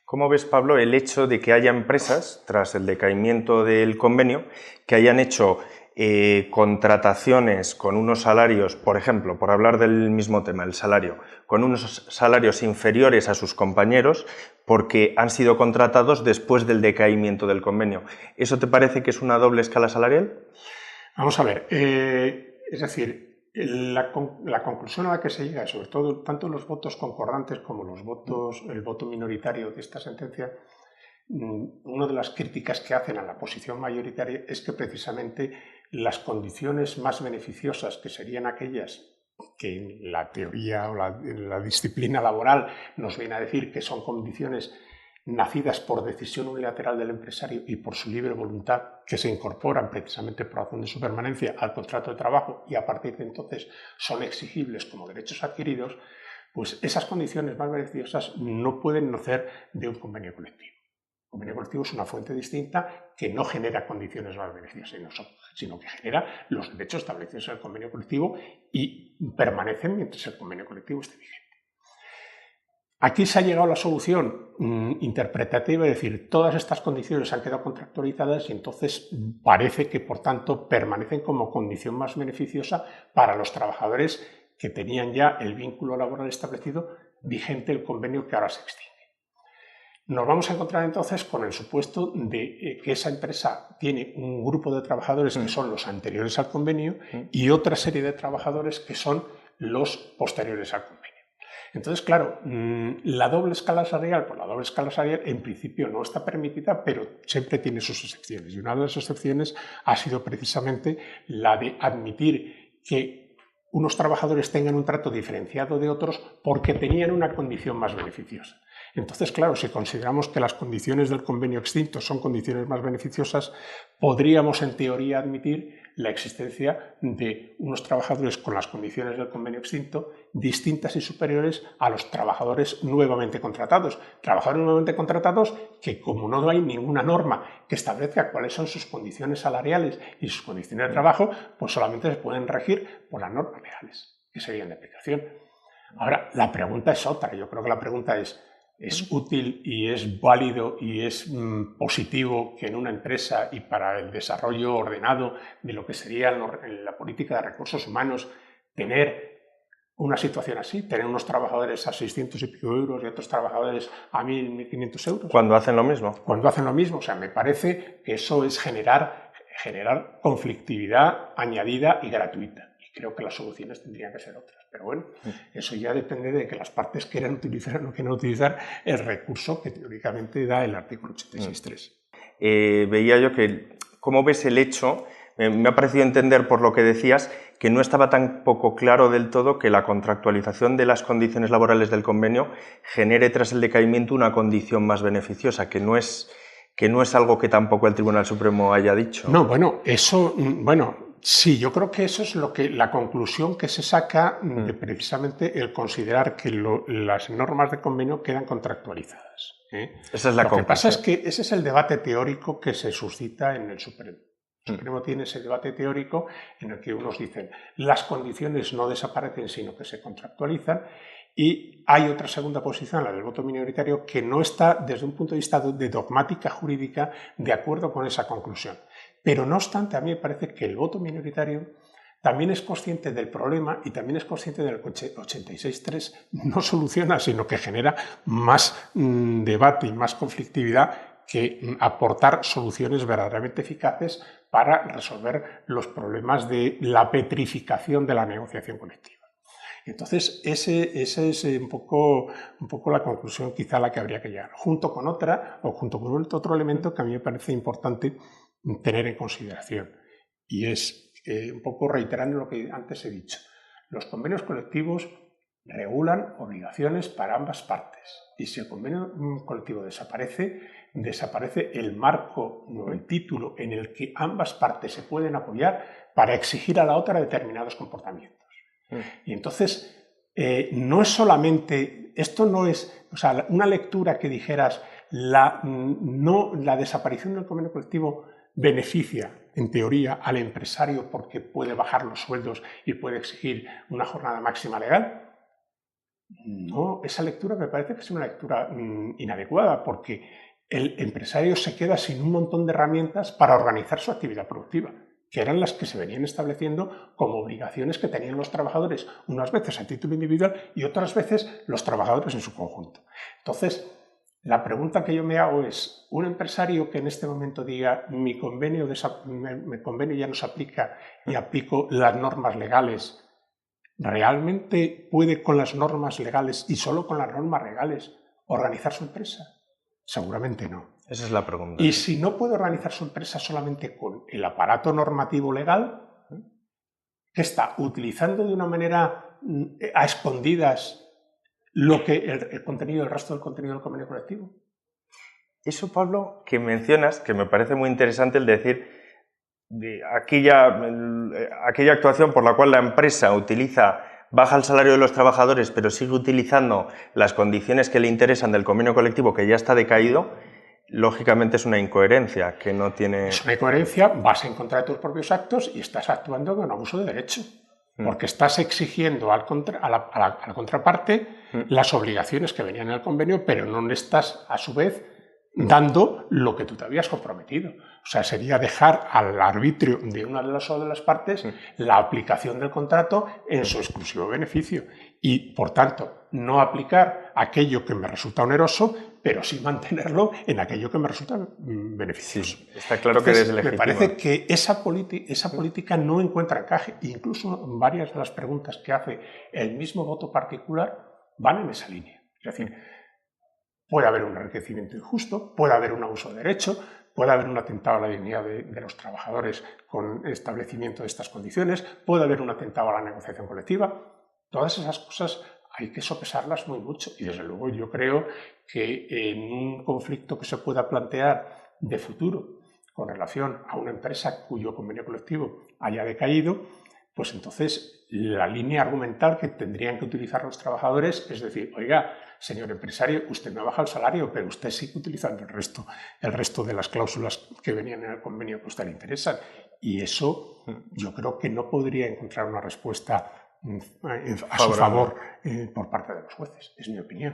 ¿Cómo ves, Pablo, el hecho de que haya empresas, tras el decaimiento del convenio, que hayan hecho contrataciones con unos salarios, por ejemplo, por hablar del mismo tema, el salario, con unos salarios inferiores a sus compañeros porque han sido contratados después del decaimiento del convenio? ¿Eso te parece que es una doble escala salarial? Vamos a ver, es decir, la conclusión a la que se llega, sobre todo tanto los votos concordantes como el voto minoritario de esta sentencia, una de las críticas que hacen a la posición mayoritaria es que precisamente las condiciones más beneficiosas, que serían aquellas que en la teoría o en la disciplina laboral nos viene a decir que son condiciones nacidas por decisión unilateral del empresario y por su libre voluntad, que se incorporan precisamente por razón de su permanencia al contrato de trabajo y a partir de entonces son exigibles como derechos adquiridos, pues esas condiciones más beneficiosas no pueden nacer de un convenio colectivo. El convenio colectivo es una fuente distinta que no genera condiciones más beneficiosas, sino que genera los derechos establecidos en el convenio colectivo y permanecen mientras el convenio colectivo esté vigente. Aquí se ha llegado a la solución interpretativa, es decir, todas estas condiciones han quedado contractualizadas y entonces parece que, por tanto, permanecen como condición más beneficiosa para los trabajadores que tenían ya el vínculo laboral establecido vigente el convenio que ahora se extingue. Nos vamos a encontrar entonces con el supuesto de que esa empresa tiene un grupo de trabajadores que son los anteriores al convenio y otra serie de trabajadores que son los posteriores al convenio. Entonces, claro, la doble escala salarial, pues la doble escala salarial en principio no está permitida, pero siempre tiene sus excepciones. Y una de las excepciones ha sido precisamente la de admitir que unos trabajadores tengan un trato diferenciado de otros porque tenían una condición más beneficiosa. Entonces, claro, si consideramos que las condiciones del convenio extinto son condiciones más beneficiosas, podríamos en teoría admitir la existencia de unos trabajadores con las condiciones del convenio extinto distintas y superiores a los trabajadores nuevamente contratados. Trabajadores nuevamente contratados que, como no hay ninguna norma que establezca cuáles son sus condiciones salariales y sus condiciones de trabajo, pues solamente se pueden regir por las normas legales, que serían de aplicación. Ahora, la pregunta es otra. Yo creo que la pregunta es útil y es válido y es positivo que en una empresa y para el desarrollo ordenado de lo que sería la política de recursos humanos tener una situación así, tener unos trabajadores a 600 y pico euros y otros trabajadores a 1.000, 1.500 euros. Cuando hacen lo mismo. Cuando hacen lo mismo. O sea, me parece que eso es generar conflictividad añadida y gratuita. Creo que las soluciones tendrían que ser otras. Pero bueno, eso ya depende de que las partes quieran utilizar o no quieran utilizar el recurso que teóricamente da el artículo 86.3. Veía yo que, ¿cómo ves el hecho? Me ha parecido entender por lo que decías que no estaba tan poco claro del todo que la contractualización de las condiciones laborales del convenio genere tras el decaimiento una condición más beneficiosa, que no es algo que tampoco el Tribunal Supremo haya dicho. No, sí, yo creo que eso es la conclusión que se saca de precisamente el considerar que las normas de convenio quedan contractualizadas. Esa es la conclusión. Lo que pasa es que ese es el debate teórico que se suscita en el Supremo. El Supremo tiene ese debate teórico en el que unos dicen las condiciones no desaparecen sino que se contractualizan, y hay otra segunda posición, la del voto minoritario, que no está desde un punto de vista de dogmática jurídica de acuerdo con esa conclusión. Pero no obstante, a mí me parece que el voto minoritario también es consciente del problema y también es consciente del que 86.3 no soluciona, sino que genera más debate y más conflictividad que aportar soluciones verdaderamente eficaces para resolver los problemas de la petrificación de la negociación colectiva. Entonces, ese es un poco la conclusión quizá a la que habría que llegar, junto con otra o junto con otro elemento que a mí me parece importante tener en consideración, y es un poco reiterando lo que antes he dicho. Los convenios colectivos regulan obligaciones para ambas partes, y si el convenio colectivo desaparece el marco o el título en el que ambas partes se pueden apoyar para exigir a la otra determinados comportamientos. Y entonces, no es solamente, esto no es, o sea, una lectura que dijeras, la desaparición del convenio colectivo beneficia, en teoría, al empresario porque puede bajar los sueldos y puede exigir una jornada máxima legal. No, esa lectura me parece que es una lectura inadecuada, porque el empresario se queda sin un montón de herramientas para organizar su actividad productiva, que eran las que se venían estableciendo como obligaciones que tenían los trabajadores, unas veces a título individual y otras veces los trabajadores en su conjunto. Entonces, la pregunta que yo me hago es, un empresario que en este momento diga mi convenio ya no se aplica y aplico las normas legales, ¿realmente puede con las normas legales y solo con las normas legales organizar su empresa? Seguramente no. Esa es la pregunta. Y si no puede organizar su empresa solamente con el aparato normativo legal, que está utilizando de una manera a escondidas lo que el contenido, el resto del contenido del convenio colectivo. Eso, Pablo, que mencionas, que me parece muy interesante el decir, aquella actuación por la cual la empresa baja el salario de los trabajadores, pero sigue utilizando las condiciones que le interesan del convenio colectivo que ya está decaído, lógicamente es una incoherencia que no tiene... Es una incoherencia, vas en contra de tus propios actos y estás actuando con abuso de derecho. Porque estás exigiendo a la contraparte las obligaciones que venían en el convenio, pero no le estás, a su vez, dando lo que tú te habías comprometido. O sea, sería dejar al arbitrio de una de las partes la aplicación del contrato en su exclusivo beneficio. Y, por tanto, no aplicar aquello que me resulta oneroso, pero sí mantenerlo en aquello que me resulta beneficioso. Sí, está claro que deslegitima. Me parece que esa política no encuentra encaje. Incluso varias de las preguntas que hace el mismo voto particular van en esa línea. Es decir, puede haber un enriquecimiento injusto, puede haber un abuso de derecho, puede haber un atentado a la dignidad de los trabajadores con establecimiento de estas condiciones, puede haber un atentado a la negociación colectiva. Todas esas cosas hay que sopesarlas muy mucho y, desde luego, yo creo que en un conflicto que se pueda plantear de futuro con relación a una empresa cuyo convenio colectivo haya decaído, pues entonces la línea argumental que tendrían que utilizar los trabajadores es decir, oiga, señor empresario, usted me baja el salario, pero usted sigue utilizando el resto de las cláusulas que venían en el convenio que a usted le interesan. Y eso yo creo que no podría encontrar una respuesta a su favor por parte de los jueces, es mi opinión.